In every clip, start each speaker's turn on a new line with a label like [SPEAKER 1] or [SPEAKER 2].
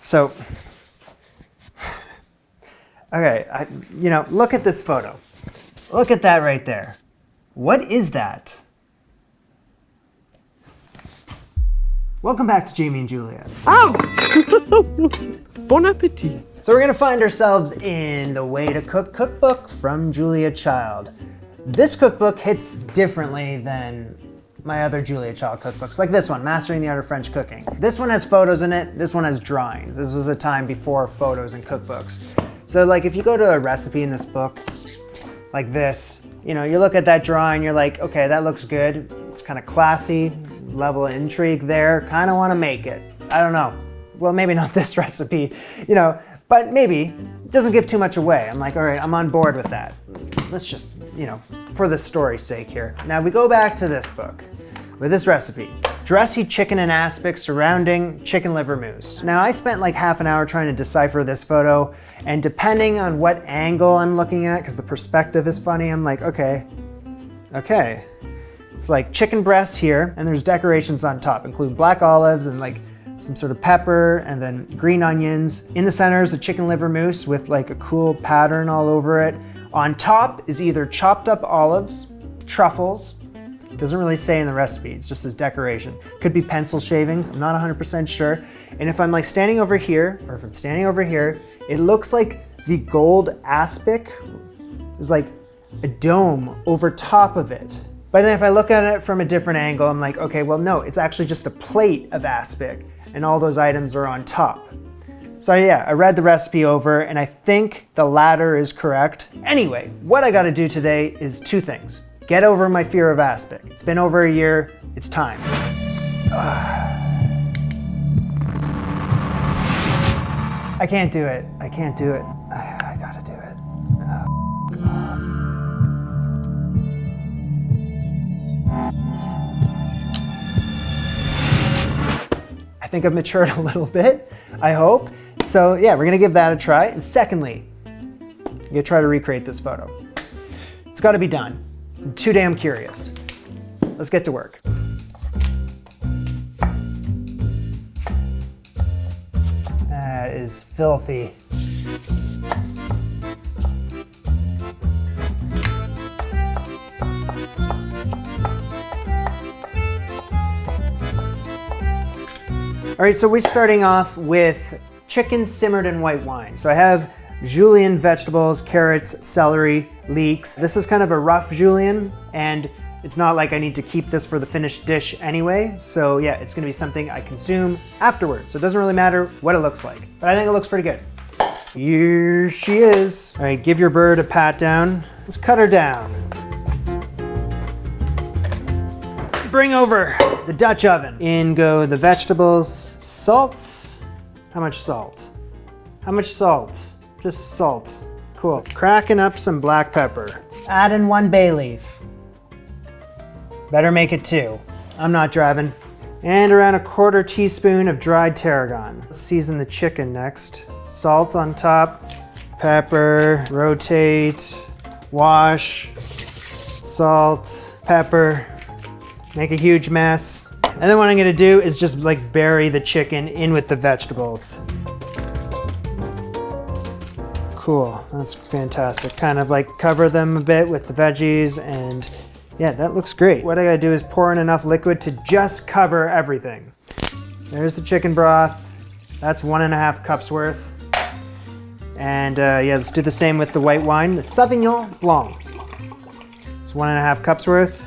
[SPEAKER 1] So, okay, look at this photo. Look at that right there. What is that? Welcome back to Jamie and Julia.
[SPEAKER 2] Oh! Bon appetit.
[SPEAKER 1] So we're gonna find ourselves in the Way to Cook cookbook from Julia Child. This cookbook hits differently than my other Julia Child cookbooks, like this one, Mastering the Art of French Cooking. This one has photos in it, this one has drawings. This was a time before photos and cookbooks. So like if you go to a recipe in this book, like this, you look at that drawing, you're like, okay, that looks good. It's kind of classy, level of intrigue there, kind of want to make it. I don't know. Well, maybe not this recipe, but maybe. It doesn't give too much away. I'm like, all right, I'm on board with that. Let's just, for the story's sake here. Now we go back to this book with this recipe. Dressy chicken and aspic surrounding chicken liver mousse. Now I spent like half an hour trying to decipher this photo, and depending on what angle I'm looking at, because the perspective is funny, I'm like, okay. It's like chicken breasts here, and there's decorations on top, including black olives and like some sort of pepper, and then green onions. In the center is the chicken liver mousse with like a cool pattern all over it. On top is either chopped up olives, truffles, it doesn't really say in the recipe, it's just as decoration. Could be pencil shavings, I'm not 100% sure. And if I'm like standing over here, or if I'm standing over here, it looks like the gold aspic is like a dome over top of it. But then if I look at it from a different angle, I'm like, okay, well no, it's actually just a plate of aspic and all those items are on top. So yeah, I read the recipe over and I think the latter is correct. Anyway, what I gotta do today is two things. Get over my fear of aspic. It's been over a year, it's time. I can't do it, I can't do it. I gotta do it. I think I've matured a little bit, I hope. So yeah, we're gonna give that a try. And secondly, I'm gonna try to recreate this photo. It's gotta be done. I'm too damn curious. Let's get to work. That is filthy. All right, so we're starting off with chicken simmered in white wine. So I have julienne vegetables, carrots, celery, leeks. This is kind of a rough julienne, and it's not like I need to keep this for the finished dish anyway. So yeah, it's gonna be something I consume afterwards. So it doesn't really matter what it looks like, but I think it looks pretty good. Here she is. All right, give your bird a pat down. Let's cut her down. Bring over the Dutch oven. In go the vegetables. Salt. How much salt? How much salt? Just salt. Cool. Cracking up some black pepper. Add in 1 bay leaf. Better make it 2. I'm not driving. And around a 1/4 teaspoon of dried tarragon. Season the chicken next. Salt on top. Pepper. Rotate. Wash. Salt. Pepper. Make a huge mess. And then what I'm gonna do is just like bury the chicken in with the vegetables. Cool, that's fantastic. Kind of like cover them a bit with the veggies, and yeah, that looks great. What I gotta do is pour in enough liquid to just cover everything. There's the chicken broth. That's 1.5 cups worth. And yeah, let's do the same with the white wine, the Sauvignon Blanc. It's 1.5 cups worth.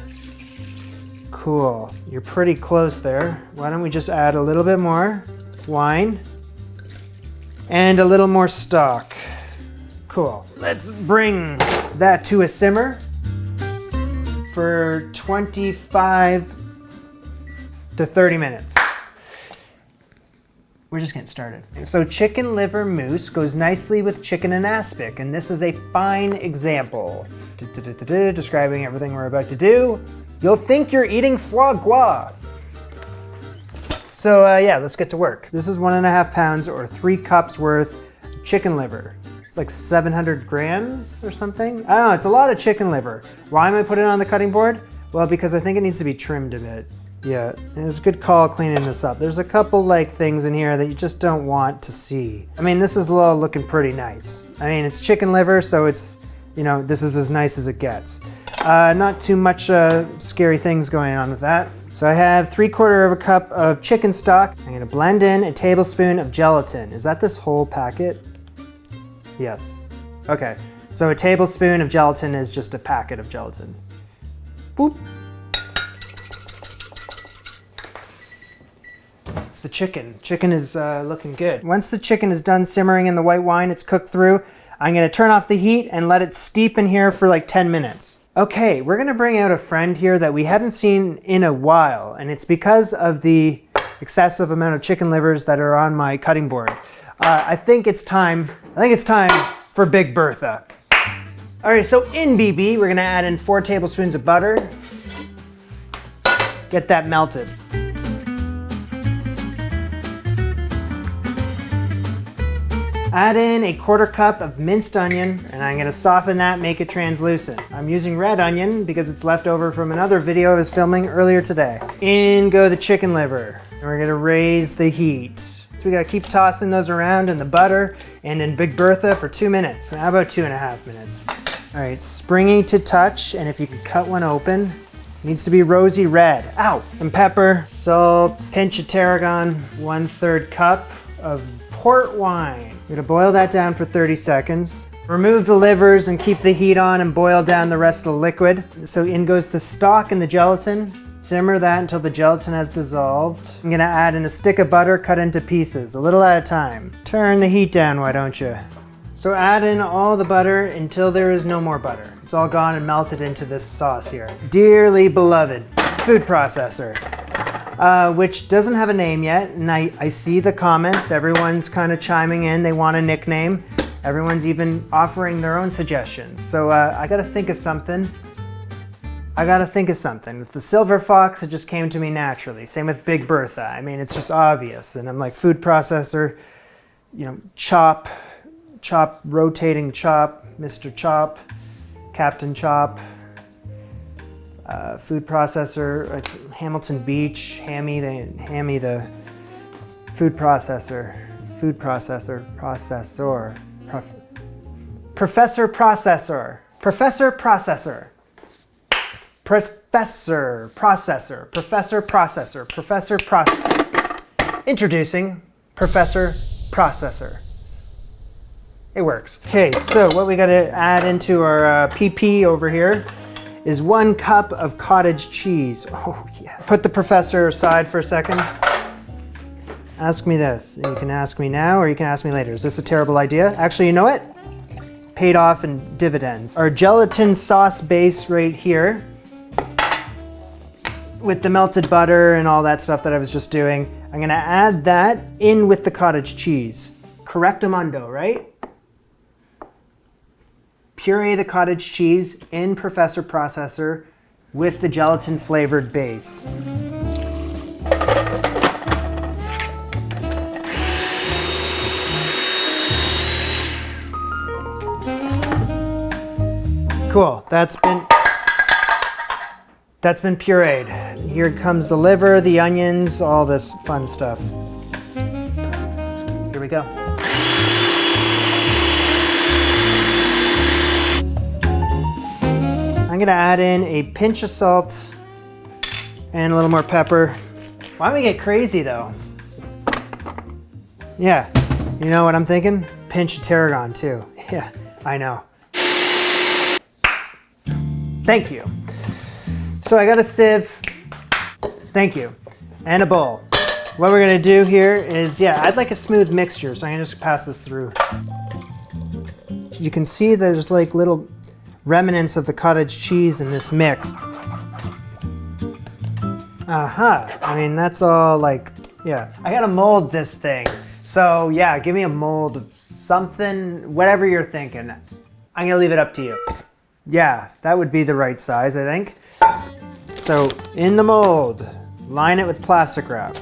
[SPEAKER 1] Cool, you're pretty close there. Why don't we just add a little bit more wine and a little more stock. Cool, let's bring that to a simmer for 25 to 30 minutes. We're just getting started. So chicken liver mousse goes nicely with chicken and aspic, and this is a fine example. Describing everything we're about to do. You'll think you're eating foie gras. So yeah, let's get to work. This is 1.5 pounds or 3 cups worth of chicken liver. It's like 700 grams or something. I don't know, it's a lot of chicken liver. Why am I putting it on the cutting board? Well, because I think it needs to be trimmed a bit. Yeah, it was a good call cleaning this up. There's a couple like things in here that you just don't want to see. I mean, this is all looking pretty nice. I mean, it's chicken liver, so it's, you know, this is as nice as it gets. Not too much scary things going on with that. So I have 3/4 cup of chicken stock. I'm gonna blend in a tablespoon of gelatin. Is that this whole packet? Yes. Okay, so a tablespoon of gelatin is just a packet of gelatin. Boop. It's the chicken. Chicken is looking good. Once the chicken is done simmering in the white wine, it's cooked through, I'm gonna turn off the heat and let it steep in here for like 10 minutes. Okay, we're gonna bring out a friend here that we haven't seen in a while, and it's because of the excessive amount of chicken livers that are on my cutting board. I think it's time for Big Bertha. All right, so in BB, we're gonna add in 4 tablespoons of butter. Get that melted. Add in a 1/4 cup of minced onion, and I'm gonna soften that, make it translucent. I'm using red onion because it's left over from another video I was filming earlier today. In go the chicken liver, and we're gonna raise the heat. So we gotta keep tossing those around in the butter and in Big Bertha for 2 minutes. How about 2.5 minutes? All right, springy to touch, and if you can cut one open, it needs to be rosy red. Ow! And pepper, salt, pinch of tarragon, 1/3 cup of port wine. We're gonna boil that down for 30 seconds. Remove the livers and keep the heat on and boil down the rest of the liquid. So in goes the stock and the gelatin. Simmer that until the gelatin has dissolved. I'm gonna add in a stick of butter cut into pieces, a little at a time. Turn the heat down, why don't you? So add in all the butter until there is no more butter. It's all gone and melted into this sauce here. Dearly beloved food processor. Which doesn't have a name yet, and I see the comments. Everyone's kind of chiming in. They want a nickname. Everyone's even offering their own suggestions. So I gotta think of something. With the Silver Fox, it just came to me naturally. Same with Big Bertha. I mean, it's just obvious. And I'm like, food processor, you know, chop, rotating chop, Mr. Chop, Captain Chop. Food processor, it's Hamilton Beach, Hammy the food processor, processor, Professor Processor, Introducing Professor Processor. It works. Okay, so what we gotta add into our PP over here is 1 cup of cottage cheese. Oh yeah. Put the professor aside for a second. Ask me this. You can ask me now or you can ask me later. Is this a terrible idea? Actually, you know what? Paid off in dividends. Our gelatin sauce base right here with the melted butter and all that stuff that I was just doing. I'm gonna add that in with the cottage cheese. Correctamundo, right? Puree the cottage cheese in Professor Processor with the gelatin flavored base. Cool, that's been pureed. Here comes the liver, the onions, all this fun stuff. Here we go. I'm gonna add in a pinch of salt and a little more pepper. Why don't we get crazy though? Yeah, you know what I'm thinking? Pinch of tarragon too. Yeah, I know. Thank you. So I got a sieve, thank you, and a bowl. What we're gonna do here is, I'd like a smooth mixture, so I'm gonna just pass this through. You can see there's like little remnants of the cottage cheese in this mix. I mean, that's all like, I gotta mold this thing. So give me a mold of something, whatever you're thinking. I'm gonna leave it up to you. Yeah, that would be the right size, I think. So in the mold, line it with plastic wrap.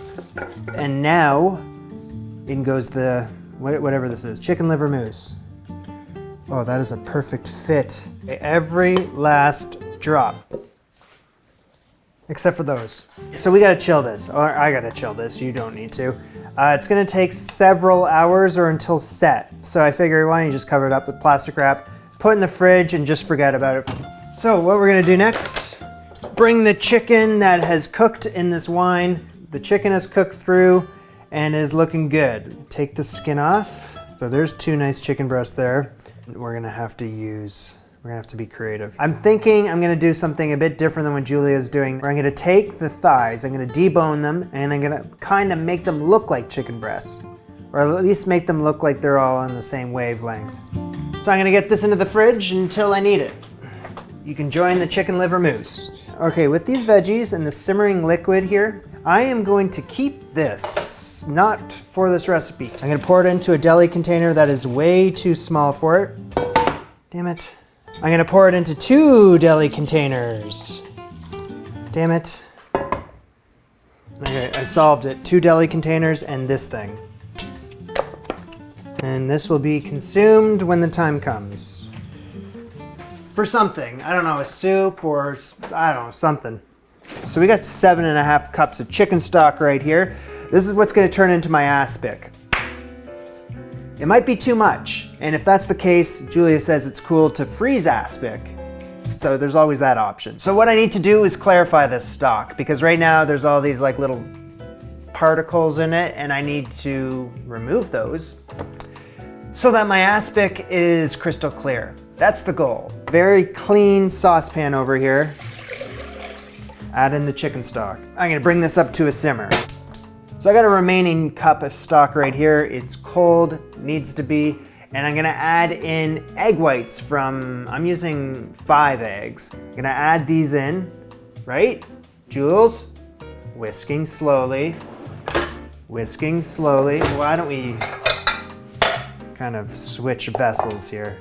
[SPEAKER 1] And now in goes the, whatever this is, chicken liver mousse. Oh, that is a perfect fit. Every last drop. except for those. So we gotta chill this, or I gotta chill this, you don't need to. It's gonna take several hours or until set. So I figure why don't you just cover it up with plastic wrap, put it in the fridge and just forget about it. So what we're gonna do next, bring the chicken that has cooked in this wine. The chicken has cooked through and is looking good. Take the skin off. So there's 2 nice chicken breasts there. We're gonna have to be creative. I'm thinking I'm gonna do something a bit different than what Julia's doing. I'm gonna take the thighs, I'm gonna debone them, and I'm gonna kind of make them look like chicken breasts. Or at least make them look like they're all on the same wavelength. So I'm gonna get this into the fridge until I need it. You can join the chicken liver mousse. Okay, with these veggies and the simmering liquid here, I am going to keep this, not for this recipe. I'm gonna pour it into a deli container that is way too small for it. Damn it. I'm gonna pour it into 2 deli containers. Damn it. Okay, I solved it. 2 deli containers and this thing. And this will be consumed when the time comes. For something, I don't know, a soup or, I don't know, something. So we got 7.5 cups of chicken stock right here. This is what's gonna turn into my aspic. It might be too much, and if that's the case, Julia says it's cool to freeze aspic. So there's always that option. So what I need to do is clarify this stock, because right now there's all these like little particles in it, and I need to remove those so that my aspic is crystal clear. That's the goal. Very clean saucepan over here. Add in the chicken stock. I'm gonna bring this up to a simmer. So I got a remaining cup of stock right here. It's cold, needs to be, and I'm gonna add in egg whites from, I'm using 5 eggs. I'm gonna add these in, right? Jules, whisking slowly. Whisking slowly. Why don't we kind of switch vessels here?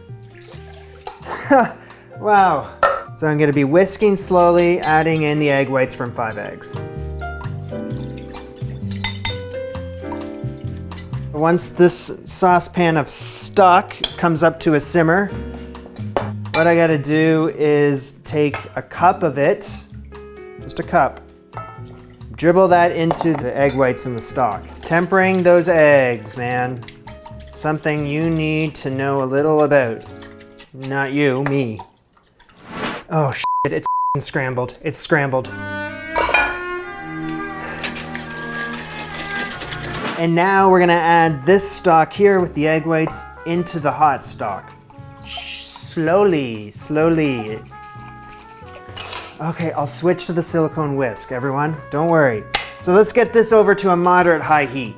[SPEAKER 1] Wow. So I'm gonna be whisking slowly, adding in the egg whites from 5 eggs. Once this saucepan of stock comes up to a simmer, what I gotta do is take a cup of it, just a cup, dribble that into the egg whites in the stock. Tempering those eggs, man. Something you need to know a little about. Not you, me. Oh shit, it's scrambled. It's scrambled. And now we're gonna add this stock here with the egg whites into the hot stock. Slowly, slowly. Okay, I'll switch to the silicone whisk, everyone. Don't worry. So let's get this over to a moderate high heat.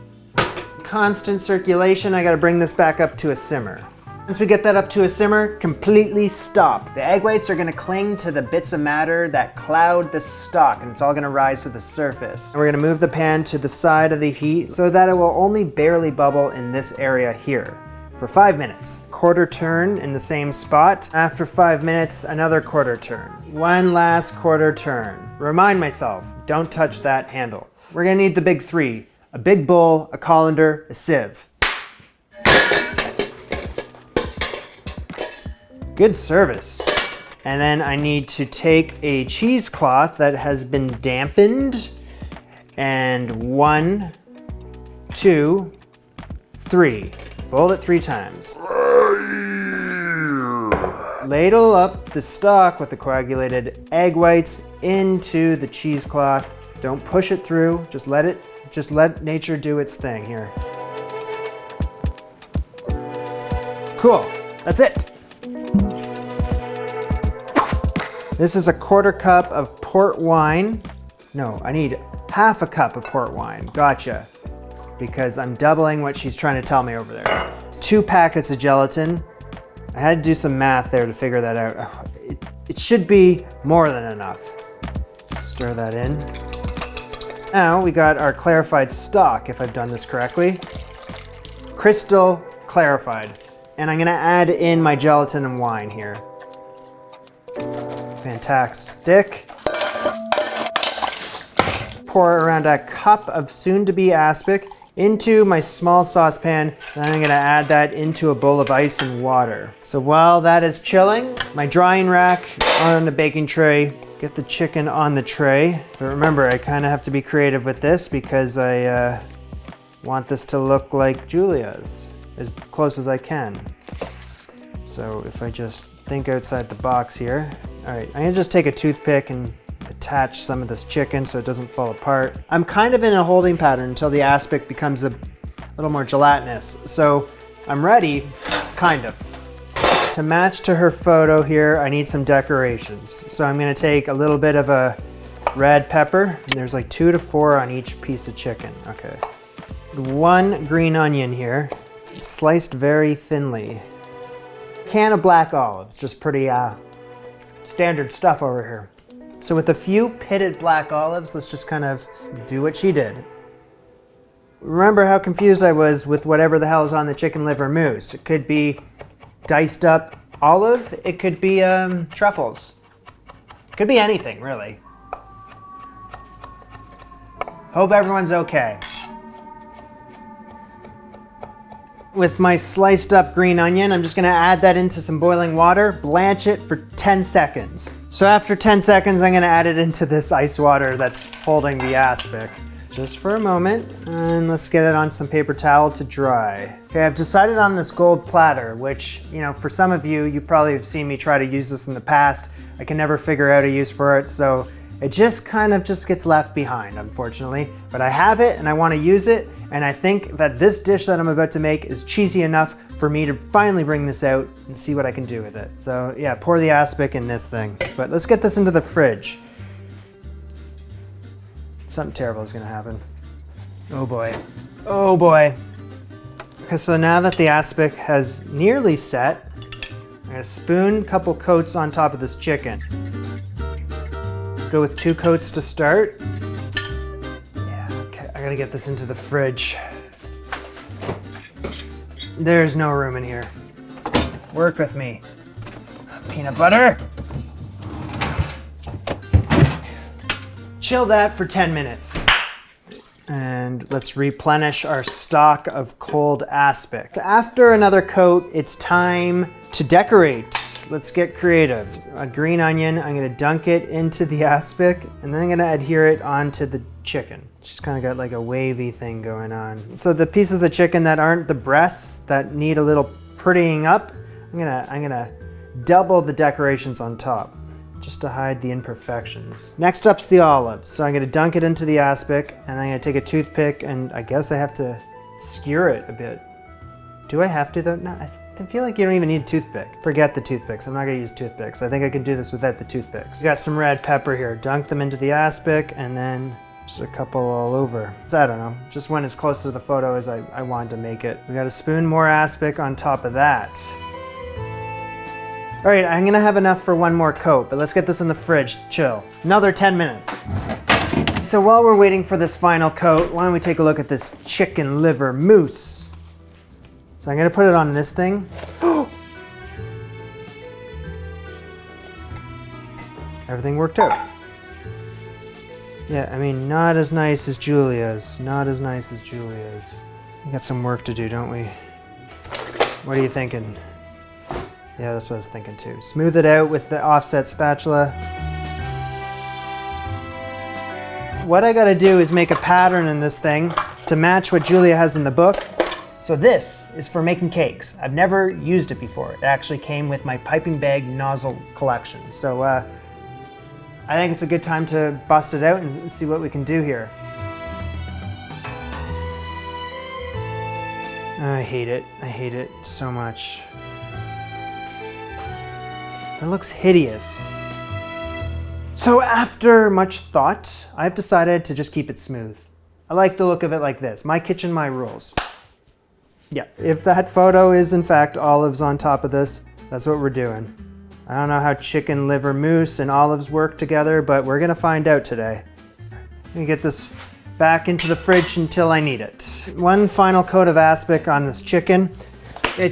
[SPEAKER 1] Constant circulation, I gotta bring this back up to a simmer. Once we get that up to a simmer, completely stop. The egg whites are gonna cling to the bits of matter that cloud the stock, and it's all gonna rise to the surface. And we're gonna move the pan to the side of the heat so that it will only barely bubble in this area here for 5 minutes. Quarter turn in the same spot. After 5 minutes, another quarter turn. One last quarter turn. Remind myself, don't touch that handle. We're gonna need the big 3. A big bowl, a colander, a sieve. Good service. And then I need to take a cheesecloth that has been dampened and 1, 2, 3. Fold it 3 times. Ladle up the stock with the coagulated egg whites into the cheesecloth. Don't push it through, just let nature do its thing here. Cool, that's it. This is a 1/4 cup of port wine. No, I need 1/2 cup of port wine. Gotcha. Because I'm doubling what she's trying to tell me over there. 2 packets of gelatin. I had to do some math there to figure that out. It should be more than enough. Stir that in. Now we got our clarified stock, if I've done this correctly. Crystal clarified. And I'm gonna add in my gelatin and wine here. Fantastic. Pour around a cup of soon-to-be aspic into my small saucepan. Then I'm gonna add that into a bowl of ice and water. So while that is chilling, my drying rack on the baking tray Get the chicken on the tray. But remember, I kind of have to be creative with this because I want this to look like Julia's, as close as I can. So if I just think outside the box here. All right, I'm gonna just take a toothpick and attach some of this chicken so it doesn't fall apart. I'm kind of in a holding pattern until the aspic becomes a little more gelatinous. So I'm ready, kind of. To match to her photo here, I need some decorations. So I'm gonna take a little bit of a red pepper, and there's like 2 to 4 on each piece of chicken. Okay. 1 green onion here, sliced very thinly. Can of black olives, just pretty standard stuff over here. So with a few pitted black olives, let's just kind of do what she did. Remember how confused I was with whatever the hell is on the chicken liver mousse. It could be diced up olive, it could be truffles. It could be anything, really. Hope everyone's okay. With my sliced up green onion, I'm just gonna add that into some boiling water, blanch it for 10 seconds. So after 10 seconds, I'm gonna add it into this ice water that's holding the aspic. Just for a moment, and let's get it on some paper towel to dry. Okay, I've decided on this gold platter, which, you know, for some of you, you probably have seen me try to use this in the past. I can never figure out a use for it, so it just kind of just gets left behind, unfortunately. But I have it and I want to use it, and I think that this dish that I'm about to make is cheesy enough for me to finally bring this out and see what I can do with it. So yeah, pour the aspic in this thing. But let's get this into the fridge. Something terrible is gonna happen. Oh boy. Oh boy. Okay, so now that the aspic has nearly set, I'm gonna spoon a couple coats on top of this chicken. Go with 2 coats to start. Yeah, okay, I gotta get this into the fridge. There's no room in here. Work with me. Peanut butter. Chill that for 10 minutes. And let's replenish our stock of cold aspic. After another coat, it's time to decorate. Let's get creative. A green onion, I'm gonna dunk it into the aspic, and then I'm gonna adhere it onto the chicken. Just kind of got like a wavy thing going on. So the pieces of the chicken that aren't the breasts, that need a little prettying up, I'm gonna double the decorations on top, just to hide the imperfections. Next up's the olives. So I'm gonna dunk it into the aspic, and I'm gonna take a toothpick, and I guess I have to skewer it a bit. Do I have to though? No, I feel like you don't even need a toothpick. Forget the toothpicks, I'm not gonna use toothpicks. I think I can do this without the toothpicks. We got some red pepper here. Dunk them into the aspic, and then just a couple all over. So I don't know, just went as close to the photo as I wanted to make it. We got a spoon more aspic on top of that. All right, I'm gonna have enough for 1 more coat, but let's get this in the fridge, chill. Another 10 minutes. So while we're waiting for this final coat, why don't we take a look at this chicken liver mousse. So I'm gonna put it on this thing. Everything worked out. Yeah, I mean, not as nice as Julia's. Not as nice as Julia's. We got some work to do, don't we? What are you thinking? Yeah, that's what I was thinking too. Smooth it out with the offset spatula. What I gotta do is make a pattern in this thing to match what Julia has in the book. So this is for making cakes. I've never used it before. It actually came with my piping bag nozzle collection. So I think it's a good time to bust it out and see what we can do here. I hate it. I hate it so much. It looks hideous. So after much thought, I've decided to just keep it smooth. I like the look of it like this. My kitchen, my rules. Yeah, if that photo is in fact olives on top of this, that's what we're doing. I don't know how chicken liver mousse and olives work together, but we're gonna find out today. I'm gonna get this back into the fridge until I need it. 1 final coat of aspic on this chicken.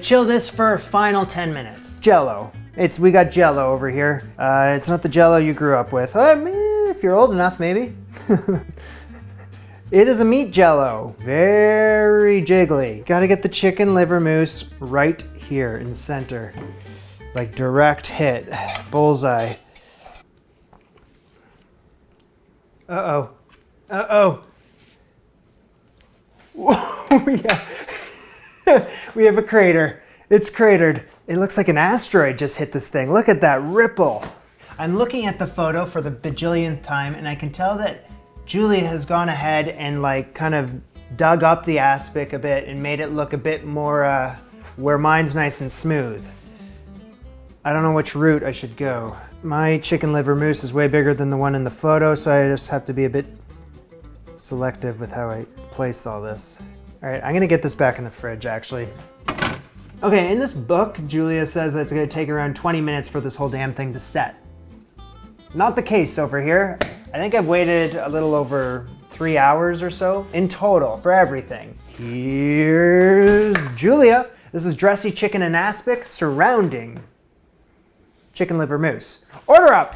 [SPEAKER 1] Chill this for final 10 minutes. Jello. We got Jello over here. It's not the Jello you grew up with. If you're old enough, maybe. It is a meat Jello. Very jiggly. Gotta get the chicken liver mousse right here in the center. Like direct hit, bullseye. Uh-oh. Uh-oh. Whoa, yeah. We have a crater. It's cratered. It looks like an asteroid just hit this thing. Look at that ripple. I'm looking at the photo for the bajillionth time, and I can tell that Julia has gone ahead and like kind of dug up the aspic a bit and made it look a bit more where mine's nice and smooth. I don't know which route I should go. My chicken liver mousse is way bigger than the one in the photo, so I just have to be a bit selective with how I place all this. All right, I'm gonna get this back in the fridge actually. Okay, in this book, Julia says that it's gonna take around 20 minutes for this whole damn thing to set. Not the case over here. I think I've waited a little over 3 hours or so in total for everything. Here's Julia. This is dressy chicken and aspic surrounding chicken liver mousse. Order up!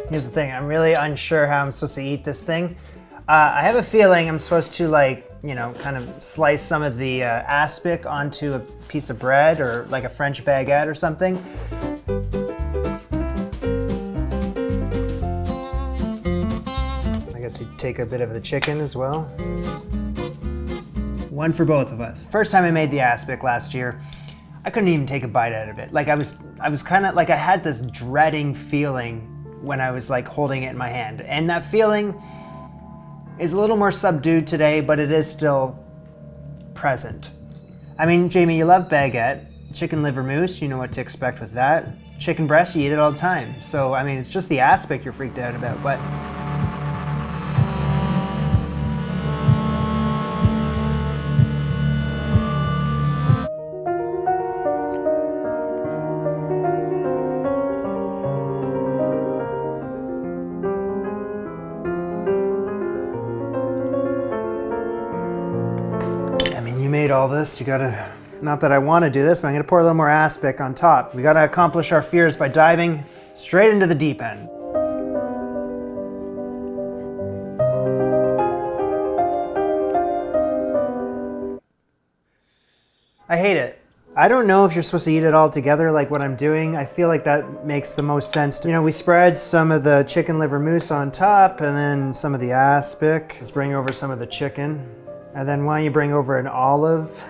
[SPEAKER 1] Here's the thing, I'm really unsure how I'm supposed to eat this thing. I have a feeling I'm supposed to kind of slice some of the aspic onto a piece of bread or like a French baguette or something. I guess we take a bit of the chicken as well. One for both of us. First time I made the aspic last year, I couldn't even take a bite out of it. Like I was kind of like I had this dreading feeling when I was like holding it in my hand. And that feeling is a little more subdued today, but it is still present. I mean, Jamie, you love baguette. Chicken liver mousse, you know what to expect with that. Chicken breast, you eat it all the time. So, I mean, it's just the aspect you're freaked out about, but made all this, you gotta, not that I want to do this, but I'm gonna pour a little more aspic on top. We gotta accomplish our fears by diving straight into the deep end. I hate it. I don't know if you're supposed to eat it all together like what I'm doing. I feel like that makes the most sense. You know, we spread some of the chicken liver mousse on top and then some of the aspic. Let's bring over some of the chicken. And then why don't you bring over an olive?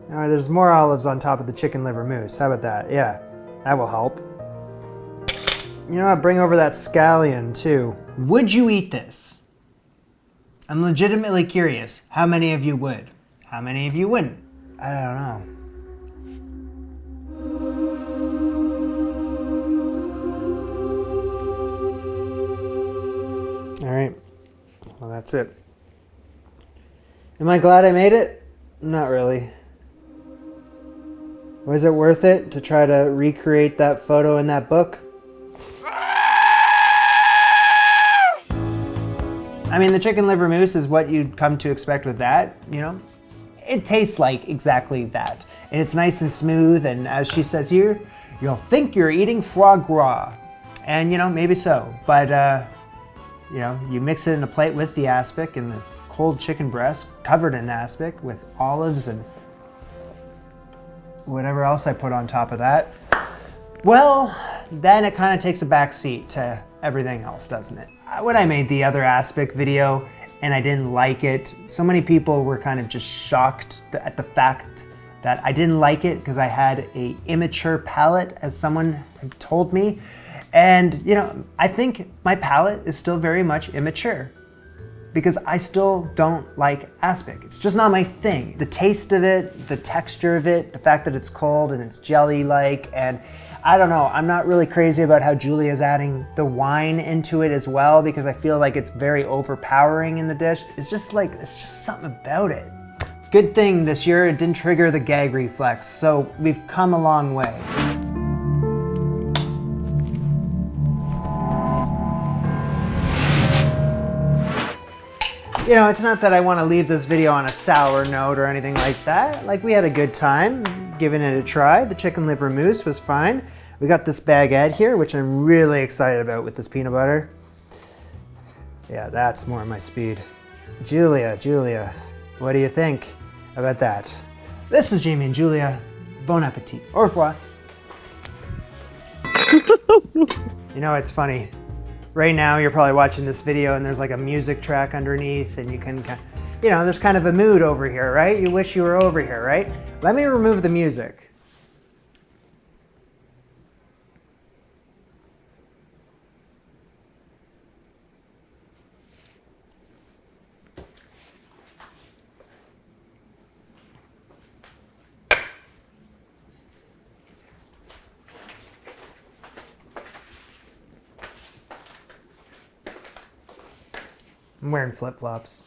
[SPEAKER 1] There's more olives on top of the chicken liver mousse. How about that? Yeah, that will help. You know what? Bring over that scallion too. Would you eat this? I'm legitimately curious. How many of you would? How many of you wouldn't? I don't know. All right. Well, that's it. Am I glad I made it? Not really. Was it worth it to try to recreate that photo in that book? I mean, the chicken liver mousse is what you'd come to expect with that, you know? It tastes like exactly that. And it's nice and smooth, and as she says here, you'll think you're eating foie gras. And, you know, maybe so. But, you know, you mix it in a plate with the aspic and the cold chicken breast covered in aspic with olives and whatever else I put on top of that. Well, then it kind of takes a back seat to everything else, doesn't it? When I made the other aspic video and I didn't like it, so many people were kind of just shocked at the fact that I didn't like it because I had an immature palate, as someone had told me. And, you know, I think my palate is still very much immature, because I still don't like aspic. It's just not my thing. The taste of it, the texture of it, the fact that it's cold and it's jelly-like, and I don't know, I'm not really crazy about how Julia's adding the wine into it as well, because I feel like it's very overpowering in the dish. It's just something about it. Good thing this year it didn't trigger the gag reflex, so we've come a long way. You know, it's not that I want to leave this video on a sour note or anything like that. Like, we had a good time giving it a try. The chicken liver mousse was fine. We got this baguette here, which I'm really excited about with this peanut butter. Yeah, that's more my speed. Julia, what do you think about that? This is Jamie and Julia. Bon appetit. Au revoir. You know, it's funny. Right now, you're probably watching this video and there's like a music track underneath and you can, you know, there's kind of a mood over here, right? You wish you were over here, right? Let me remove the music. I'm wearing flip-flops.